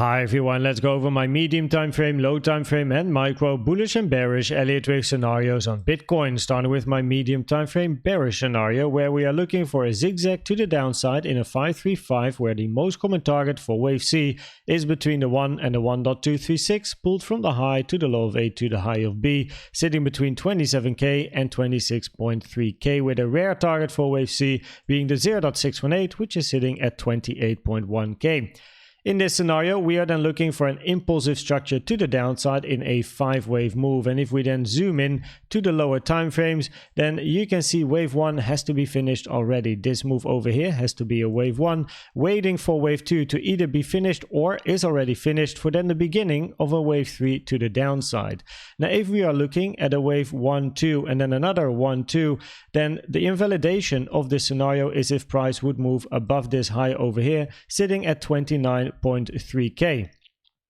Hi everyone, let's go over my medium time frame, low time frame and micro bullish and bearish Elliott Wave scenarios on Bitcoin, starting with my medium time frame bearish scenario where we are looking for a zigzag to the downside in a 535 where the most common target for wave C is between the 1 and the 1.236, pulled from the high to the low of A to the high of B, sitting between 27k and 26.3k, with a rare target for wave C being the 0.618, which is sitting at 28.1k. In this scenario, we are then looking for an impulsive structure to the downside in a 5-wave move. And if we then zoom in to the lower time frames, then you can see wave 1 has to be finished already. This move over here has to be a wave 1, waiting for wave 2 to either be finished or is already finished, for then the beginning of a wave 3 to the downside. Now, if we are looking at a wave 1, 2 and then another 1, 2, then the invalidation of this scenario is if price would move above this high over here, sitting at 29.3k.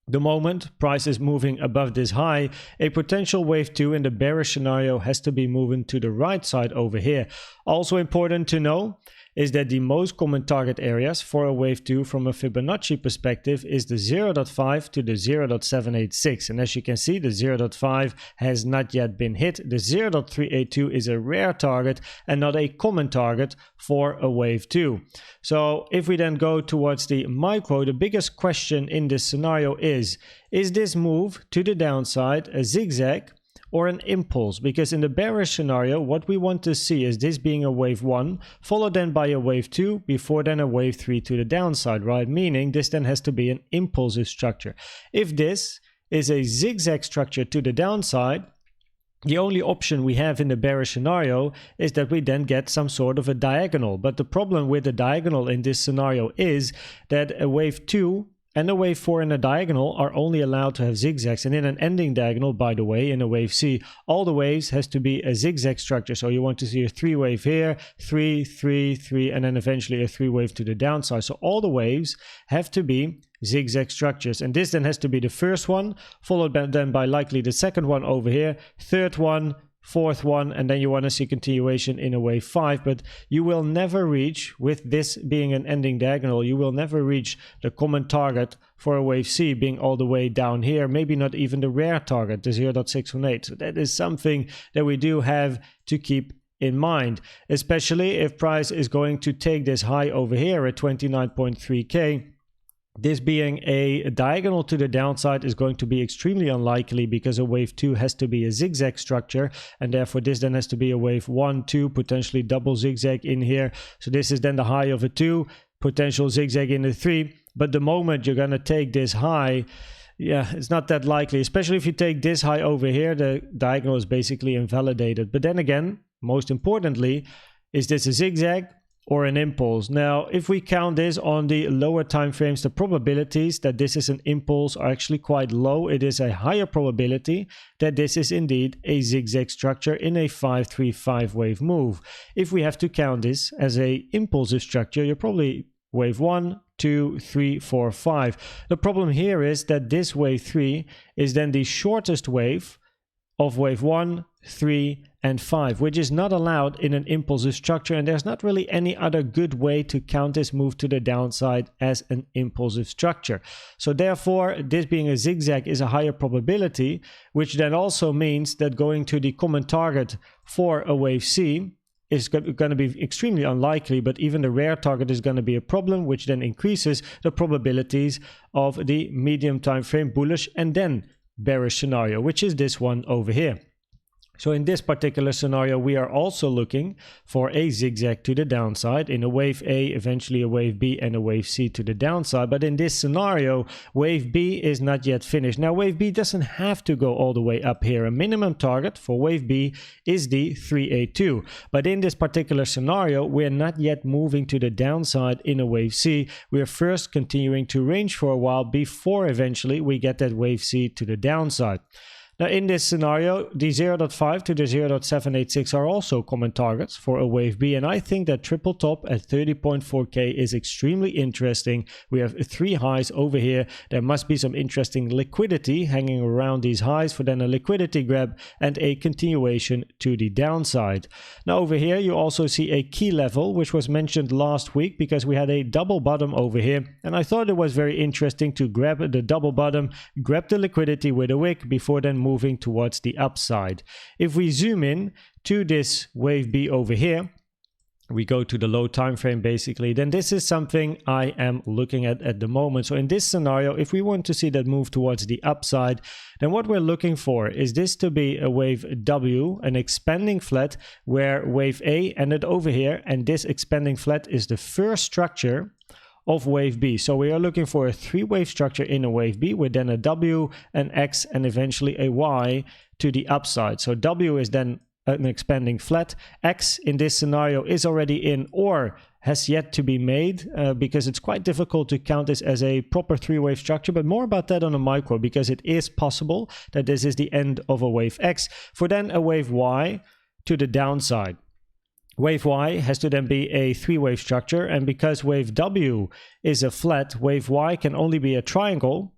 The moment price is moving above this high, a potential wave 2 in the bearish scenario has to be moving to the right side over here. Also important to know is that the most common target areas for a wave 2 from a Fibonacci perspective is the 0.5 to the 0.786. And as you can see, the 0.5 has not yet been hit. The 0.382 is a rare target and not a common target for a wave 2. So if we then go towards the micro, the biggest question in this scenario is this move to the downside a zigzag or an impulse? Because in the bearish scenario, what we want to see is this being a wave 1, followed then by a wave 2, before then a wave 3 to the downside, right? Meaning this then has to be an impulsive structure. If this is a zigzag structure to the downside, the only option we have in the bearish scenario is that we then get some sort of a diagonal. But the problem with the diagonal in this scenario is that a wave 2 and a wave 4 in a diagonal are only allowed to have zigzags. And in an ending diagonal, by the way, in a wave C, all the waves has to be a zigzag structure. So you want to see a 3 wave here, 3, 3, 3, and then eventually a 3 wave to the downside. So all the waves have to be zigzag structures. And this then has to be the first one, followed then by likely the second one over here, third one, fourth one, and then you want to see continuation in a wave 5, but you will never reach, with this being an ending diagonal, you will never reach the common target for a wave C being all the way down here, maybe not even the rare target, the 0.618. So that is something that we do have to keep in mind, especially if price is going to take this high over here at 29.3k. This being a diagonal to the downside is going to be extremely unlikely because a wave 2 has to be a zigzag structure, and therefore this then has to be a wave 1, 2, potentially double zigzag in here. So this is then the high of a 2, potential zigzag in the 3. But the moment you're going to take this high, yeah, it's not that likely, especially if you take this high over here, the diagonal is basically invalidated. But then again, most importantly, is this a zigzag or an impulse? Now, if we count this on the lower time frames, the probabilities that this is an impulse are actually quite low. It is a higher probability that this is indeed a zigzag structure in a 535 wave move. If we have to count this as a impulsive structure, you're probably wave 1, 2, 3, 4, 5. The problem here is that this wave 3 is then the shortest wave of wave 1, 3, and 5, which is not allowed in an impulsive structure, and there's not really any other good way to count this move to the downside as an impulsive structure. So therefore, this being a zigzag is a higher probability, which then also means that going to the common target for a wave C is going to be extremely unlikely, but even the rare target is going to be a problem, which then increases the probabilities of the medium time frame bullish and then bearish scenario, which is this one over here. So in this particular scenario, we are also looking for a zigzag to the downside in a wave A, eventually a wave B, and a wave C to the downside. But in this scenario, wave B is not yet finished. Now, wave B doesn't have to go all the way up here. A minimum target for wave B is the 382. But in this particular scenario, we're not yet moving to the downside in a wave C. We're first continuing to range for a while before eventually we get that wave C to the downside. Now in this scenario, the 0.5 to the 0.786 are also common targets for a wave B, and I think that triple top at 30.4k is extremely interesting. We have 3 highs over here. There must be some interesting liquidity hanging around these highs for then a liquidity grab and a continuation to the downside. Now over here you also see a key level, which was mentioned last week because we had a double bottom over here, and I thought it was very interesting to grab the double bottom, grab the liquidity with a wick before then moving towards the upside. If we zoom in to this wave B over here, we go to the low time frame basically, then this is something I am looking at the moment. So in this scenario, if we want to see that move towards the upside, then what we're looking for is this to be a wave W, an expanding flat where wave A ended over here, and this expanding flat is the first structure of wave B. So we are looking for a 3-wave structure in a wave B with then a W, an X, and eventually a Y to the upside. So W is then an expanding flat. X in this scenario is already in or has yet to be made because it's quite difficult to count this as a proper 3-wave structure, but more about that on a micro because it is possible that this is the end of a wave X for then a wave Y to the downside. Wave Y has to then be a 3-wave structure, and because wave W is a flat, wave Y can only be a triangle,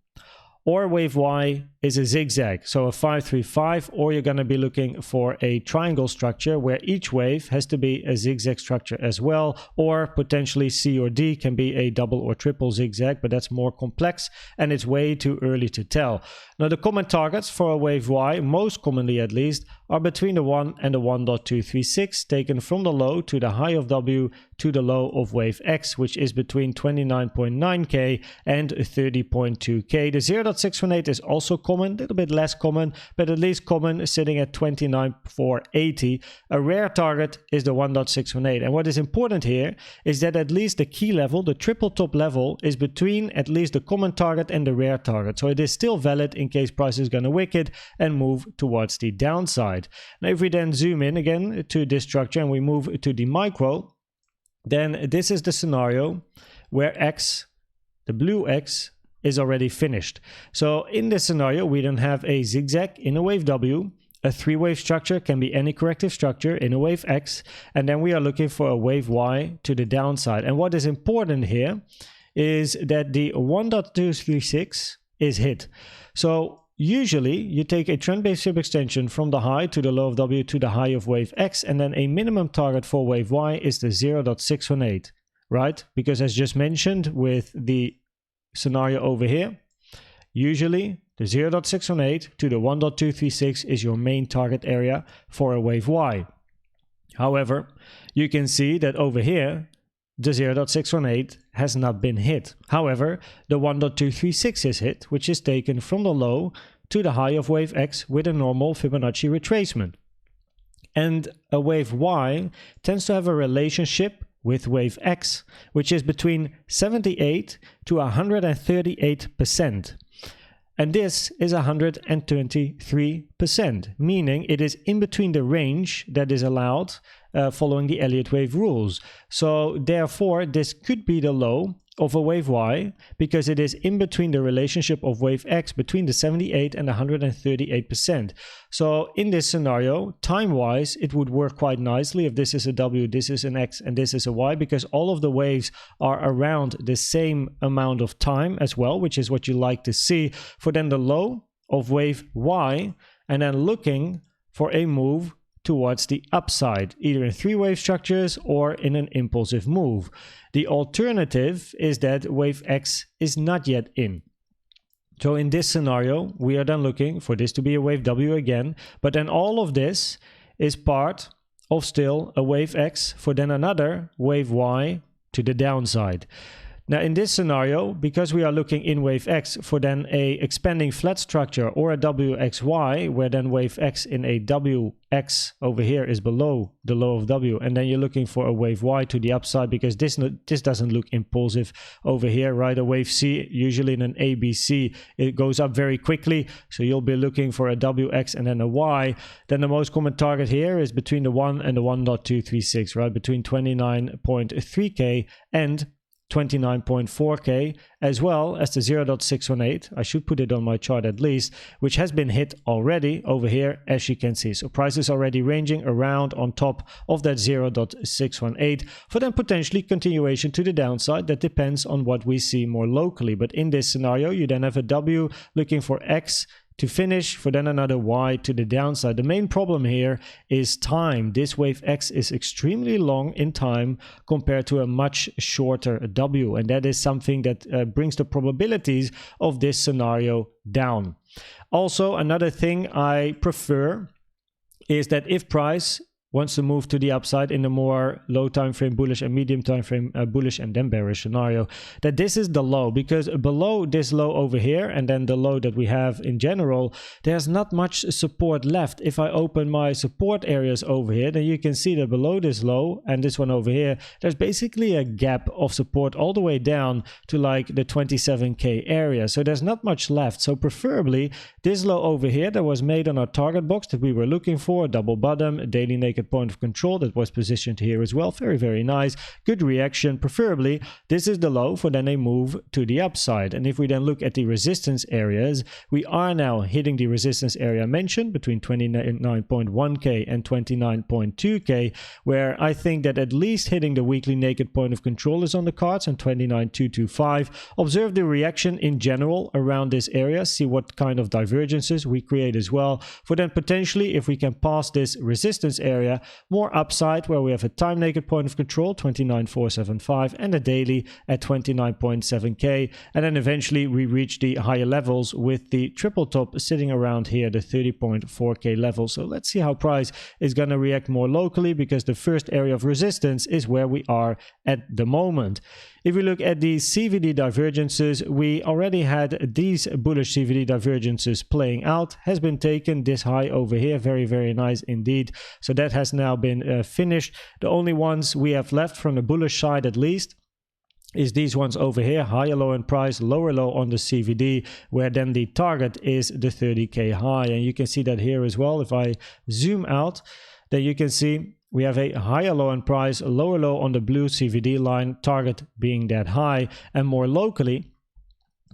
or wave Y is a zigzag, so a 5-3-5, or you're going to be looking for a triangle structure where each wave has to be a zigzag structure as well, or potentially C or D can be a double or triple zigzag, but that's more complex and it's way too early to tell. Now the common targets for a wave Y, most commonly at least, are between the 1 and the 1.236, taken from the low to the high of W to the low of wave X, which is between 29.9k and 30.2k. The 0.618 is also common, a little bit less common, but at least common, sitting at 29.480. A rare target is the 1.618. And what is important here is that at least the key level, the triple top level, is between at least the common target and the rare target. So it is still valid in case price is going to wick it and move towards the downside. Now if we then zoom in again to this structure and we move to the micro, then this is the scenario where X, the blue X, is already finished. So in this scenario, we don't have a zigzag in a wave W. A 3-wave structure can be any corrective structure in a wave X. And then we are looking for a wave Y to the downside. And what is important here is that the 1.236 is hit. So usually you take a trend-based fib extension from the high to the low of W to the high of wave X, and then a minimum target for wave Y is the 0.618, right? Because as just mentioned with the scenario over here, usually the 0.618 to the 1.236 is your main target area for a wave Y. However, you can see that over here the 0.618 has not been hit. However, the 1.236 is hit, which is taken from the low to the high of wave X with a normal Fibonacci retracement. And a wave Y tends to have a relationship with wave X, which is between 78 to 138%. And this is 123%, meaning it is in between the range that is allowed following the Elliott Wave rules. So therefore, this could be the low of a wave Y because it is in between the relationship of wave X between the 78 and 138%. So in this scenario, time-wise, it would work quite nicely if this is a W, this is an X, and this is a Y, because all of the waves are around the same amount of time as well, which is what you like to see for then the low of wave Y, and then looking for a move towards the upside, either in 3-wave structures or in an impulsive move. The alternative is that wave X is not yet in. So in this scenario, we are then looking for this to be a wave W again, but then all of this is part of still a wave X for then another wave Y to the downside. Now in this scenario, because we are looking in wave X for then a expanding flat structure or a WXY, where then wave X in a WX over here is below the low of W, and then you're looking for a wave Y to the upside because this doesn't look impulsive over here, right? A wave C, usually in an ABC, it goes up very quickly, so you'll be looking for a WX and then a Y. Then the most common target here is between the 1 and the 1.236, right? Between 29.3k and 29.4k, as well as the 0.618. I should put it on my chart at least, which has been hit already over here, as you can see. So price is already ranging around on top of that 0.618 for then potentially continuation to the downside. That depends on what we see more locally. But in this scenario, you then have a W looking for X to finish, for then another Y to the downside. The main problem here is time. This wave X is extremely long in time compared to a much shorter W, and that is something that brings the probabilities of this scenario down. Also, another thing I prefer is that if price wants to move to the upside in the more low time frame bullish and medium time frame bullish and then bearish scenario, that this is the low, because below this low over here and then the low that we have in general, there's not much support left. If I open my support areas over here, then you can see that below this low and this one over here, there's basically a gap of support all the way down to like the 27k area. So there's not much left. So preferably this low over here that was made on our target box that we were looking for, double bottom, a daily naked point of control that was positioned here as well. Very, very nice. Good reaction. Preferably, this is the low for then a move to the upside. And if we then look at the resistance areas, we are now hitting the resistance area mentioned between 29.1k and 29.2k, where I think that at least hitting the weekly naked point of control is on the cards on 29.225. Observe the reaction in general around this area. See what kind of divergences we create as well. For then potentially, if we can pass this resistance area, more upside where we have a time naked point of control 29.475 and a daily at 29.7k, and then eventually we reach the higher levels with the triple top sitting around here, the 30.4k level. So let's see how price is going to react more locally, because the first area of resistance is where we are at the moment. If we look at the CVD divergences, we already had these bullish CVD divergences playing out, has been taken this high over here. Very, very nice indeed. So that has now been finished. The only ones we have left from the bullish side at least is these ones over here, higher low in price, lower low on the CVD, where then the target is the 30k high. And you can see that here as well. If I zoom out, then you can see we have a higher low in price, a lower low on the blue CVD line, target being that high. And more locally,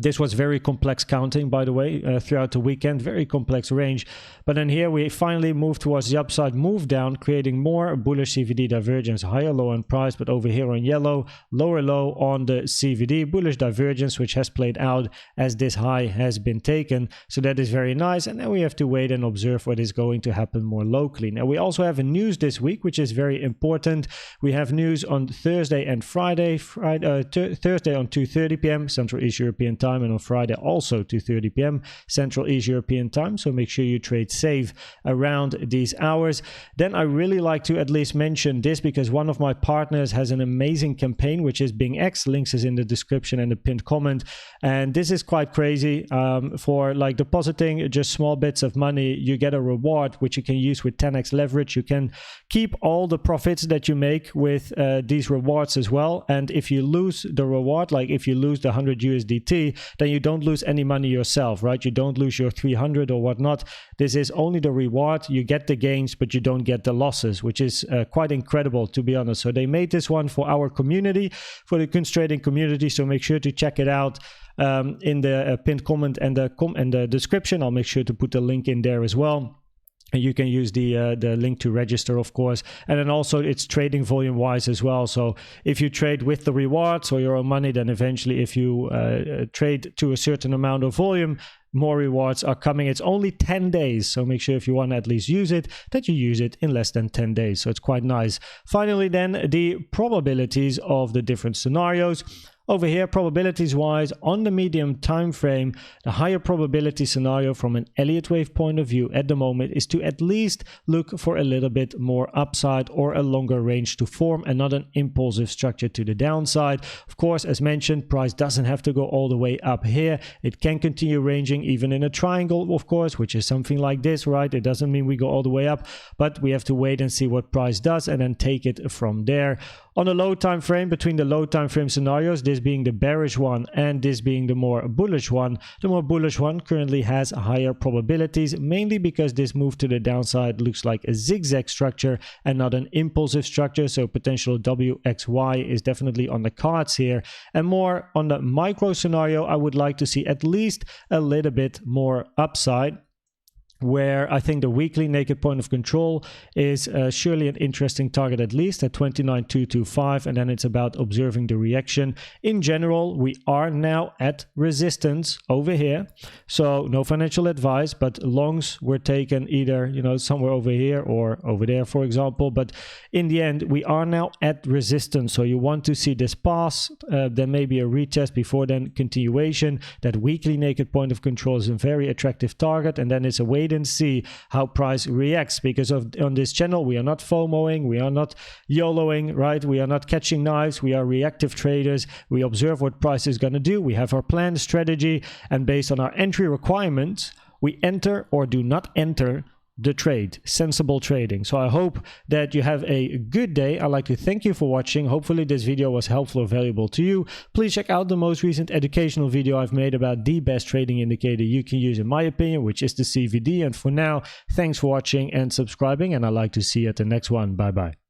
this was very complex counting, by the way, throughout the weekend, very complex range. But then here we finally move towards the upside, move down, creating more bullish CVD divergence, higher low in price, but over here on yellow, lower low on the CVD, bullish divergence, which has played out as this high has been taken. So that is very nice. And then we have to wait and observe what is going to happen more locally. Now, we also have a news this week, which is very important. We have news on Thursday and Friday. Thursday on 2:30 p.m. Central East European Time, and on Friday also 2:30 p.m. Central East European Time. So make sure you trade safe around these hours. Then I really like to at least mention this, because one of my partners has an amazing campaign, which is Bing X. Links is in the description and the pinned comment. And this is quite crazy. For like depositing just small bits of money, you get a reward which you can use with 10x leverage. You can keep all the profits that you make with these rewards as well. And if you lose the reward, like if you lose the 100 USDT, then you don't lose any money yourself, right? You don't lose your 300 or whatnot. This is only the reward. You get the gains, but you don't get the losses, which is quite incredible, to be honest. So they made this one for our community, for the Koenz trading community. So make sure to check it out in the pinned comment and the description. I'll make sure to put the link in there as well. And you can use the link to register, of course. And then also it's trading volume wise as well. So if you trade with the rewards or your own money, then eventually if you trade to a certain amount of volume, more rewards are coming. It's only 10 days. So make sure if you want to at least use it, that you use it in less than 10 days. So it's quite nice. Finally, then the probabilities of the different scenarios. Over here, probabilities wise, on the medium time frame, the higher probability scenario from an Elliott Wave point of view at the moment is to at least look for a little bit more upside or a longer range to form, and not an impulsive structure to the downside. Of course, as mentioned, price doesn't have to go all the way up here. It can continue ranging even in a triangle, of course, which is something like this, right? It doesn't mean we go all the way up, but we have to wait and see what price does and then take it from there. On the low time frame, between the low time frame scenarios, this being the bearish one and this being the more bullish one, the more bullish one currently has higher probabilities, mainly because this move to the downside looks like a zigzag structure and not an impulsive structure. So potential WXY is definitely on the cards here. And more on the micro scenario, I would like to see at least a little bit more upside, where I think the weekly naked point of control is surely an interesting target, at least at 29,225, and then it's about observing the reaction. In general, we are now at resistance over here, so no financial advice, but longs were taken either, you know, somewhere over here or over there, for example. But in the end, we are now at resistance, so you want to see this pass, then maybe a retest before then continuation. That weekly naked point of control is a very attractive target, and then it's a wait and see how price reacts, because on this channel we are not FOMOing, we are not YOLOing, right? We are not catching knives, we are reactive traders. We observe what price is going to do, we have our planned strategy, and based on our entry requirements, we enter or do not enter the trade. Sensible trading. So I hope that you have a good day. I'd like to thank you for watching. Hopefully this video was helpful or valuable to you. Please check out the most recent educational video I've made about the best trading indicator you can use, in my opinion, which is the CVD. And for now, thanks for watching and subscribing, and I'd like to see you at the next one. Bye bye.